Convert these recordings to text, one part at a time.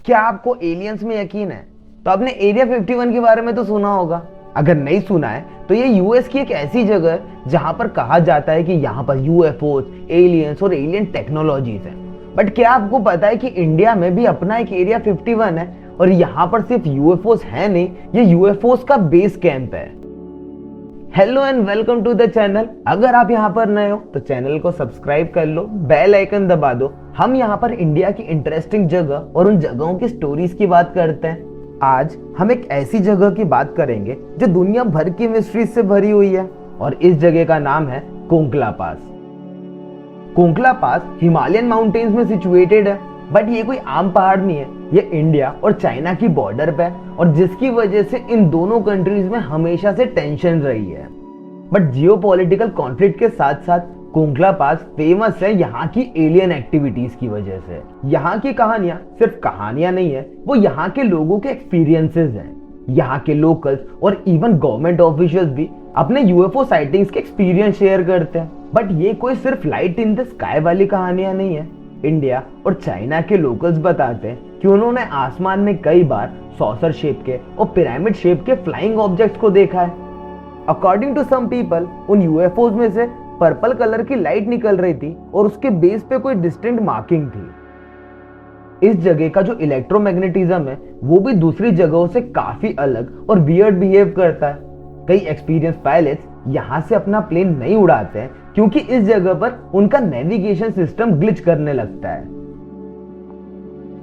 क्या आपको एलियंस में यकीन है? तो आपने एरिया 51 के बारे में तो सुना होगा। अगर नहीं सुना है तो ये यूएस की एक ऐसी जगह है जहां पर कहा जाता है कि यहाँ पर यूएफओस, एलियंस और एलियन टेक्नोलॉजीज है। बट क्या आपको पता है कि इंडिया में भी अपना एक एरिया 51 है और यहाँ पर सिर्फ यूएफओस है नहीं, ये यूएफओस का बेस कैंप है। Hello and welcome to the channel. अगर आप यहाँ पर नए हो तो चैनल को सब्सक्राइब कर लो, बेल आइकन दबा दो। हम यहाँ पर इंडिया की इंटरेस्टिंग जगह और उन जगहों की स्टोरीज की बात करते हैं। आज हम एक ऐसी जगह की बात करेंगे जो दुनिया भर की मिस्ट्रीज से भरी हुई है और इस जगह का नाम है कोंकला पास। कोंकला पास हिमालयन माउंटेन्स में सिचुएटेड है, बट ये कोई आम पहाड़ नहीं है। ये इंडिया और चाइना की बॉर्डर पे है और जिसकी वजह से इन दोनों कंट्रीज में हमेशा से टेंशन रही है। बट जियोपॉलिटिकल कॉन्फ्लिक्ट के साथ साथ कोंकला पास फेमस है यहाँ की एलियन एक्टिविटीज की वजह से। यहाँ की कहानियां सिर्फ कहानियां नहीं है, वो यहाँ के लोगों के एक्सपीरियंसेस हैं। यहाँ के लोकल्स और इवन गवर्नमेंट ऑफिशियल्स भी अपने यूएफओ साइटिंग्स के एक्सपीरियंस शेयर करते हैं। बट ये कोई सिर्फ लाइट इन द स्काई वाली कहानियां नहीं है। इंडिया और चाइना के लोकल्स बताते हैं कि उन्होंने आसमान में कई बार सॉसर शेप के और पिरामिड शेप के फ्लाइंग ऑब्जेक्ट्स को देखा है। अकॉर्डिंग टू सम पीपल, उन यूएफओज में से पर्पल कलर की लाइट निकल रही थी और उसके बेस पे कोई डिस्टिंक्ट मार्किंग थी। इस जगह का जो इलेक्ट्रोमैग्नेटिज्म है वो भी दूसरी जगहों से काफी अलग और वियर्ड बिहेव करता है। कई एक्सपीरियंस पायलट्स यहाँ से अपना प्लेन नहीं उड़ाते हैं क्योंकि इस जगह पर उनका नेविगेशन सिस्टम ग्लिच करने लगता है।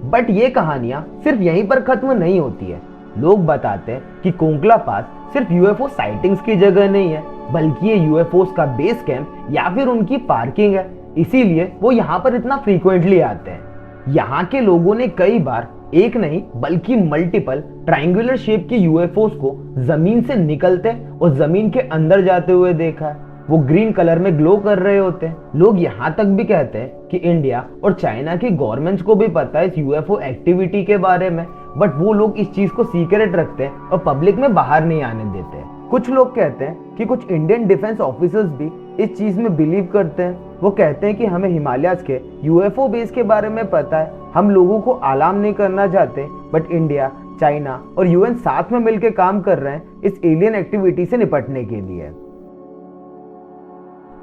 बट ये कहानियां सिर्फ यहीं पर खत्म नहीं होती है। लोग बताते हैं कि कोंकला पास सिर्फ यूएफओ साइटिंग्स की जगह नहीं है, बल्कि ये यूएफओस का बेस कैंप या फिर उनकी पार्किंग है। इसीलिए वो यहाँ पर इतना फ्रीक्वेंटली आते हैं। यहाँ के लोगों ने कई बार एक नहीं बल्कि मल्टीपल ट्रायंगुलर शेप के यूएफओस को जमीन से निकलते और जमीन के अंदर जाते हुए देखा है। वो ग्रीन कलर में ग्लो कर रहे होते हैं। लोग यहाँ तक भी कहते हैं कि इंडिया और चाइना की गवर्नमेंट्स को भी पता है इस यूएफओ एक्टिविटी के बारे में, बट वो लोग इस चीज को सीक्रेट रखते हैं और पब्लिक में बाहर नहीं आने देते। कुछ लोग कहते हैं कि कुछ इंडियन डिफेंस ऑफिसर्स भी इस चीज में बिलीव करते हैं। वो कहते हैं कि हमें हिमालयाज के यूएफओ बेस के बारे में पता है, हम लोगों को अलार्म नहीं करना चाहते, बट इंडिया, चाइना और यूएन साथ में मिलकर काम कर रहे हैं इस एलियन एक्टिविटी से निपटने के लिए।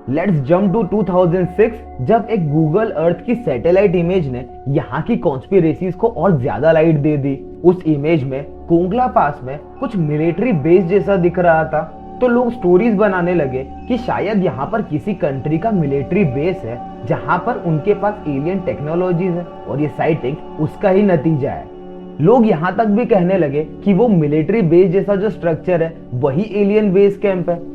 लेट्स जंप टू 2006, जब एक गूगल अर्थ की सैटेलाइट इमेज ने यहाँ की कॉन्स्पिरेसीज को और ज्यादा लाइट दे दी। उस इमेज में कोंकला पास में कुछ मिलिट्री बेस जैसा दिख रहा था, तो लोग स्टोरीज बनाने लगे कि शायद यहाँ पर किसी कंट्री का मिलिट्री बेस है जहाँ पर उनके पास एलियन टेक्नोलॉजीज है और ये साइटिंग उसका ही नतीजा है। लोग यहाँ तक भी कहने लगे कि वो मिलिट्री बेस जैसा जो स्ट्रक्चर है वही एलियन बेस कैंप है।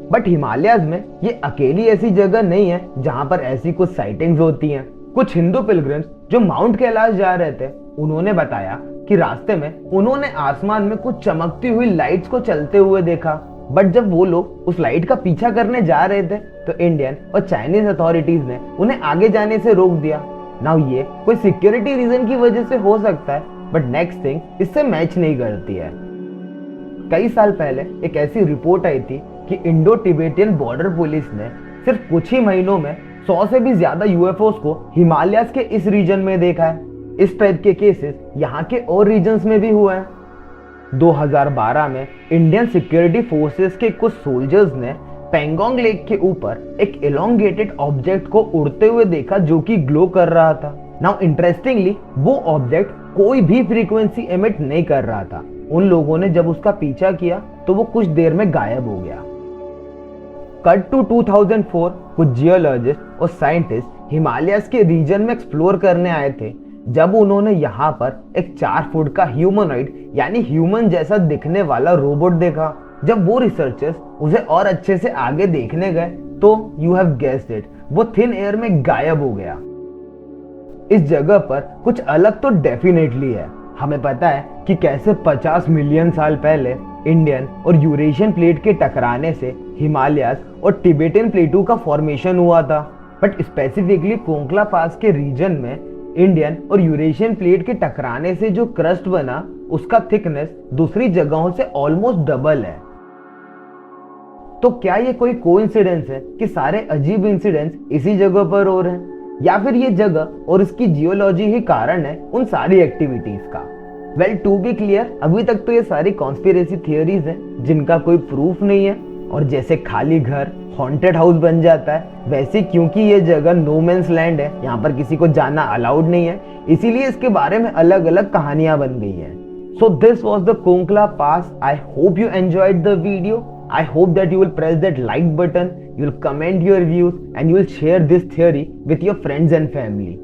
बट हिमालयाज में ये अकेली ऐसी जगह नहीं है जहां पर ऐसी कुछ साइटिंग्स होती हैं। कुछ हिंदू पिलग्रिम्स जो माउंट कैलाश जा रहे थे, उन्होंने बताया कि रास्ते में उन्होंने आसमान में कुछ चमकती हुई लाइट्स को चलते हुए देखा। बट जब वो लोग उस लाइट का पीछा करने जा रहे थे तो इंडियन और चाइनीज अथॉरिटीज ने उन्हें आगे जाने से रोक दिया। नाउ ये कोई सिक्योरिटी रीजन की वजह से हो सकता है, बट नेक्स्ट थिंग इससे मैच नहीं करती है। कई साल पहले एक ऐसी रिपोर्ट आई थी कि इंडो टिबेटियन बॉर्डर पुलिस ने सिर्फ कुछ ही महीनों में 100 से भी ज्यादा यूएफओस को हिमालयाज के इस रीजन में देखा है। इस टाइप के केसेस यहाँ के और रीजन्स में भी हुए हैं। 2012 में इंडियन सिक्योरिटी फोर्सेस के कुछ सोल्जर्स ने पेंगोंग लेक के ऊपर एक एलोंगेटेड ऑब्जेक्ट को उड़ते हुए देखा जो कि ग्लो कर रहा था। नाउ इंटरेस्टिंगली, वो ऑब्जेक्ट कोई भी फ्रीक्वेंसी एमिट नहीं कर रहा था। उन लोगों ने जब उसका पीछा किया तो वो कुछ देर में गायब हो गया। कट टू 2004, कुछ जियोलॉजिस्ट और साइंटिस्ट हिमालयाज के रीजन में एक्सप्लोर करने आए थे। जब उन्होंने यहाँ पर एक 4 फुट का ह्यूमनॉइड यानी ह्यूमन जैसा दिखने वाला रोबोट देखा। जब वो रिसर्चर्स उसे और अच्छे से आगे देखने गए तो यू हैव गेस्ड इट, वो थिन एयर में गायब हो गया। इस जगह पर कुछ अलग तो डेफिनेटली है। हमें पता है कि कैसे 50 मिलियन साल पहले इंडियन और यूरेशियन प्लेट के टकराने से हिमालयाज और टिबेटियन प्लेटों का फॉर्मेशन हुआ था। बट स्पेसिफिकली कोंकला पास के रीजन में इंडियन और यूरेशियन प्लेट के टकराने से जो क्रस्ट बना उसका थिकनेस दूसरी जगहों से ऑलमोस्ट डबल है। तो क्या ये कोई कोइंसिडेंस है कि सारे अजीब इंसिडेंट्स इसी जगह पर हो रहे हैं? या फिर ये जगह और इसकी जियोलॉजी ही कारण है उन सारी एक्टिविटीज का। वेल टू बी क्लियर, अभी तक तो ये सारी कॉन्स्पिरेसी थियोरीज हैं जिनका कोई प्रूफ नहीं है। और जैसे खाली घर हॉन्टेड हाउस बन जाता है, वैसे क्योंकि ये जगह नो मैंस लैंड है, यहाँ पर किसी को जाना अलाउड नहीं है, इसीलिए इसके बारे में अलग अलग कहानियां बन गई हैं। So this was the Konkla Pass. I hope you enjoyed the video. I hope that you will press that like button, you will comment your views and you will share this theory with your friends and family.